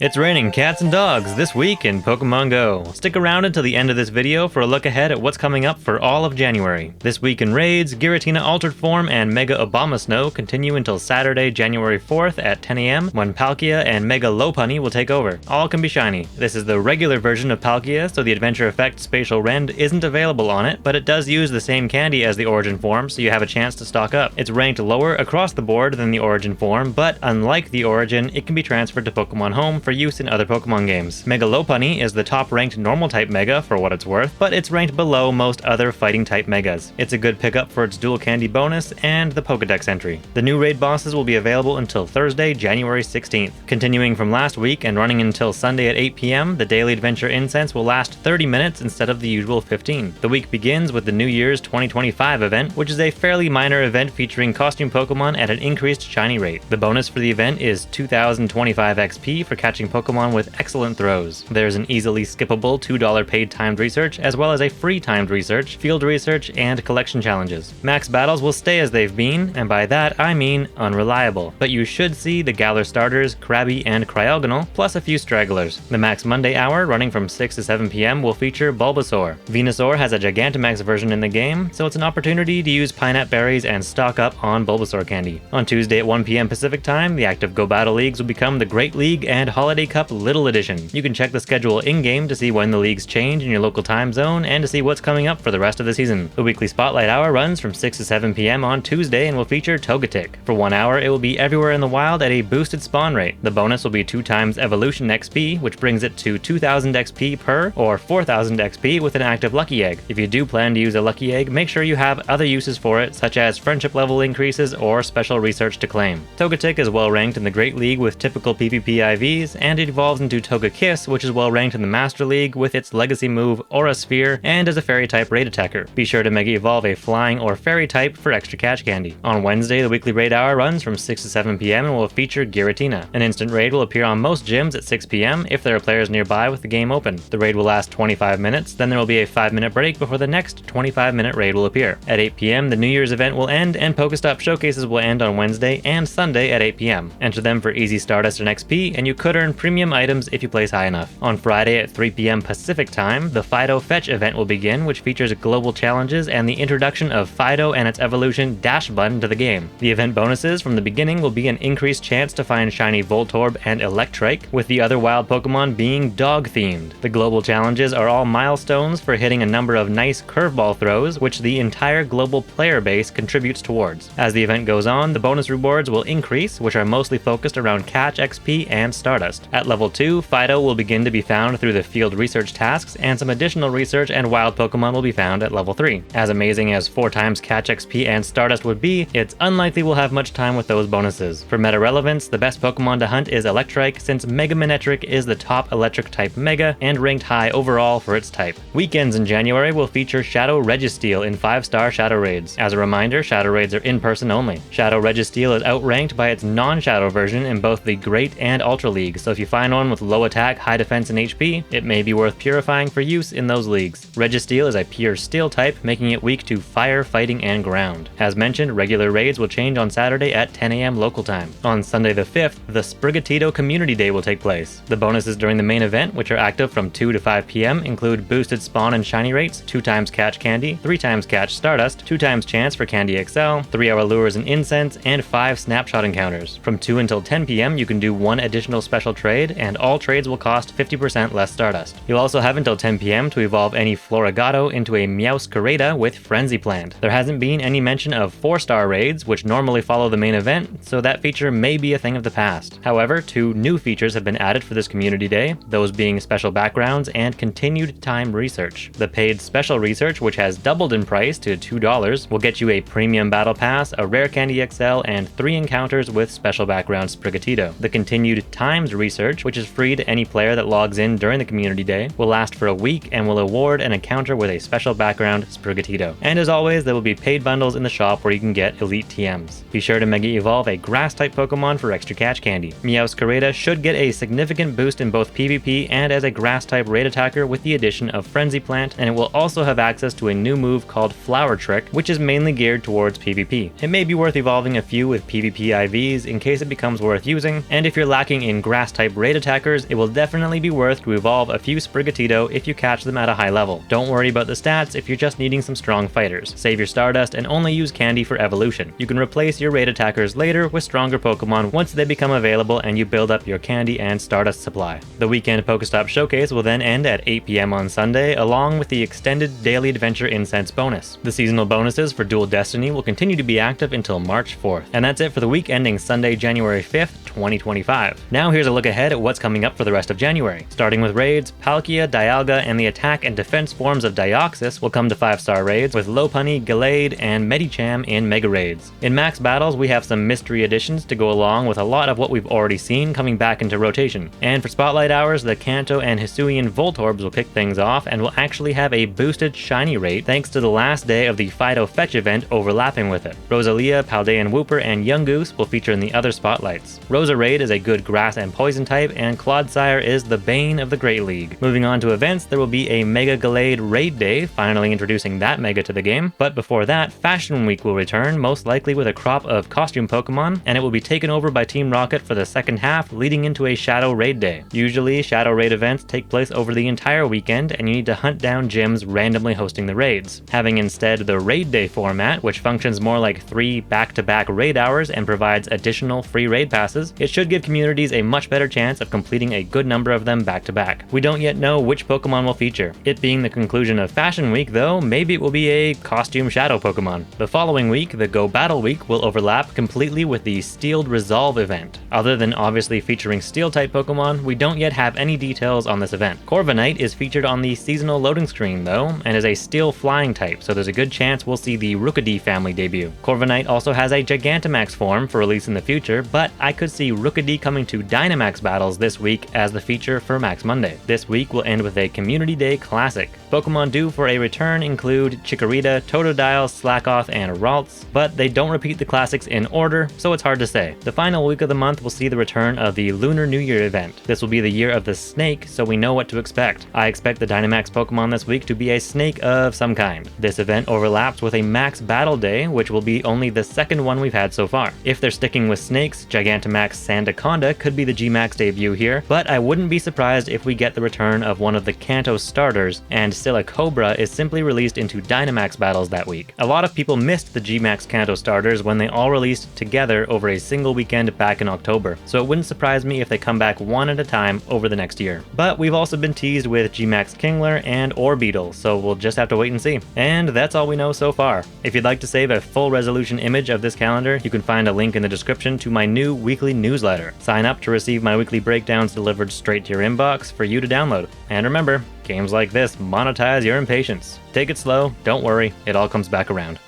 It's raining cats and dogs this week in Pokémon GO. Stick around until the end of this video for a look ahead at what's coming up for all of January. This week in raids, Giratina Altered Form and Mega Abomasnow continue until Saturday, January 4th at 10 AM when Palkia and Mega Lopunny will take over. All can be shiny. This is the regular version of Palkia, so the Adventure Effect Spatial Rend isn't available on it, but it does use the same candy as the Origin form, so you have a chance to stock up. It's ranked lower across the board than the Origin form, but unlike the Origin, it can be transferred to Pokemon Home for use in other Pokemon games. Mega Lopunny is the top-ranked normal-type Mega for what it's worth, but it's ranked below most other fighting-type Megas. It's a good pickup for its dual candy bonus and the Pokédex entry. The new raid bosses will be available until Thursday, January 16th. Continuing from last week and running until Sunday at 8 PM, the daily adventure Incense will last 30 minutes instead of the usual 15. The week begins with the New Year's 2025 event, which is a fairly minor event featuring costume Pokemon at an increased shiny rate. The bonus for the event is 2025 XP for catching Pokemon with excellent throws. There's an easily skippable $2 paid timed research, as well as a free timed research, field research, and collection challenges. Max battles will stay as they've been, and by that I mean unreliable, but you should see the Galar starters, Krabby and Cryogonal, plus a few stragglers. The Max Monday hour, running from 6 to 7 PM, will feature Bulbasaur. Venusaur has a Gigantamax version in the game, so it's an opportunity to use Pineapple berries and stock up on Bulbasaur candy. On Tuesday at 1 PM Pacific time, the active Go Battle Leagues will become the Great League and Holiday Cup Little Edition. You can check the schedule in-game to see when the leagues change in your local time zone and to see what's coming up for the rest of the season. The weekly Spotlight Hour runs from 6 to 7 PM on Tuesday and will feature Togetic. For 1 hour, it will be everywhere in the wild at a boosted spawn rate. The bonus will be 2 times Evolution XP, which brings it to 2000 XP per, or 4000 XP with an active Lucky Egg. If you do plan to use a Lucky Egg, make sure you have other uses for it, such as friendship level increases or special research to claim. Togetic is well ranked in the Great League with typical PvP IVs, and it evolves into Togekiss, which is well ranked in the Master League with its legacy move Aura Sphere and as a fairy type raid attacker. Be sure to Mega Evolve a flying or fairy type for extra catch candy. On Wednesday, the weekly raid hour runs from 6 to 7 PM and will feature Giratina. An instant raid will appear on most gyms at 6 PM if there are players nearby with the game open. The raid will last 25 minutes, then there will be a 5-minute break before the next 25-minute raid will appear. At 8 PM, the New Year's event will end and PokeStop Showcases will end on Wednesday and Sunday at 8 PM. Enter them for easy Stardust and XP, and you could earn premium items if you place high enough. On Friday at 3 PM Pacific time, the Fidough Fetch event will begin, which features global challenges and the introduction of Fidough and its evolution Dash button to the game. The event bonuses from the beginning will be an increased chance to find shiny Voltorb and Electrike, with the other wild Pokemon being dog-themed. The global challenges are all milestones for hitting a number of nice curveball throws, which the entire global player base contributes towards. As the event goes on, the bonus rewards will increase, which are mostly focused around catch XP and Stardust. At level 2, Fidough will begin to be found through the field research tasks, and some additional research and wild Pokemon will be found at level 3. As amazing as 4 times catch XP and Stardust would be, it's unlikely we'll have much time with those bonuses. For meta relevance, the best Pokemon to hunt is Electrike, since Mega Manectric is the top electric type Mega and ranked high overall for its type. Weekends in January will feature Shadow Registeel in 5-star Shadow Raids. As a reminder, Shadow Raids are in person only. Shadow Registeel is outranked by its non-Shadow version in both the Great and Ultra League, so if you find one with low attack, high defense, and HP, it may be worth purifying for use in those leagues. Registeel is a pure steel type, making it weak to fire, fighting, and ground. As mentioned, regular raids will change on Saturday at 10 AM local time. On Sunday the 5th, the Sprigatito Community Day will take place. The bonuses during the main event, which are active from 2 to 5 PM, include boosted spawn and shiny rates, 2 times catch candy, 3 times catch Stardust, 2 times chance for Candy XL, 3-hour lures and Incense, and 5 snapshot encounters. From 2 until 10 PM, you can do 1 additional special trade, and all trades will cost 50% less Stardust. You'll also have until 10 PM to evolve any Floragato into a Meowscarada with Frenzy Plant. There hasn't been any mention of 4-star raids, which normally follow the main event, so that feature may be a thing of the past. However, 2 new features have been added for this community day, those being special backgrounds and continued time research. The paid special research, which has doubled in price to $2, will get you a premium battle pass, a rare Candy XL, and 3 encounters with special background Sprigatito. The continued times research, which is free to any player that logs in during the community day, will last for a week and will award an encounter with a special background Sprigatito. And as always, there will be paid bundles in the shop where you can get elite TMs. Be sure to Mega Evolve a grass-type Pokemon for extra catch candy. Meowscarada should get a significant boost in both PvP and as a grass-type raid attacker with the addition of Frenzy Plant, and it will also have access to a new move called Flower Trick, which is mainly geared towards PvP. It may be worth evolving a few with PvP IVs in case it becomes worth using, and if you're lacking in grass grass-type raid attackers, it will definitely be worth to evolve a few Sprigatito if you catch them at a high level. Don't worry about the stats if you're just needing some strong fighters. Save your Stardust and only use Candy for evolution. You can replace your raid attackers later with stronger Pokemon once they become available and you build up your Candy and Stardust supply. The weekend PokeStop Showcase will then end at 8 PM on Sunday, along with the extended Daily Adventure Incense bonus. The seasonal bonuses for Dual Destiny will continue to be active until March 4th. And that's it for the week ending Sunday, January 5th, 2025. Now here's a look ahead at what's coming up for the rest of January. Starting with raids, Palkia, Dialga, and the attack and defense forms of Deoxys will come to 5-star raids, with Lopunny, Gallade, and Medicham in Mega Raids. In Max Battles, we have some mystery additions to go along with a lot of what we've already seen coming back into rotation. And for Spotlight Hours, the Kanto and Hisuian Voltorbs will kick things off and will actually have a boosted shiny rate thanks to the last day of the Fidough Fetch event overlapping with it. Rosalia, Paldean Wooper, and Yungoos will feature in the other spotlights. Roserade is a good grass and poison type, and Clodsire is the bane of the Great League. Moving on to events, there will be a Mega Gallade Raid Day, finally introducing that Mega to the game. But before that, Fashion Week will return, most likely with a crop of costume Pokemon, and it will be taken over by Team Rocket for the second half, leading into a Shadow Raid Day. Usually, Shadow Raid events take place over the entire weekend, and you need to hunt down gyms randomly hosting the raids. Having instead the Raid Day format, which functions more like 3 back-to-back raid hours and provides additional free raid passes, it should give communities a much better chance of completing a good number of them back-to-back. We don't yet know which Pokemon will feature. It being the conclusion of Fashion Week though, maybe it will be a costume Shadow Pokemon. The following week, the Go Battle Week will overlap completely with the Steeled Resolve event. Other than obviously featuring Steel-type Pokemon, we don't yet have any details on this event. Corviknight is featured on the seasonal loading screen though, and is a Steel Flying type, so there's a good chance we'll see the Rookidee family debut. Corviknight also has a Gigantamax form for release in the future, but I could see Rookidee coming to Dynamax battles this week as the feature for Max Monday. This week will end with a Community Day Classic. Pokemon due for a return include Chikorita, Totodile, Slackoth, and Ralts, but they don't repeat the classics in order, so it's hard to say. The final week of the month will see the return of the Lunar New Year event. This will be the year of the snake, so we know what to expect. I expect the Dynamax Pokemon this week to be a snake of some kind. This event overlaps with a Max Battle Day, which will be only the second one we've had so far. If they're sticking with snakes, Gigantamax Sandaconda could be the G-Max debut here, but I wouldn't be surprised if we get the return of one of the Kanto starters, and Silicobra is simply released into Dynamax battles that week. A lot of people missed the G-Max Kanto starters when they all released together over a single weekend back in October, so it wouldn't surprise me if they come back one at a time over the next year. But we've also been teased with G-Max Kingler and Orbeetle, so we'll just have to wait and see. And that's all we know so far. If you'd like to save a full resolution image of this calendar, you can find a link in the description to my new weekly newsletter. Sign up to receive my weekly breakdowns delivered straight to your inbox for you to download. And remember, games like this monetize your impatience. Take it slow, don't worry, it all comes back around.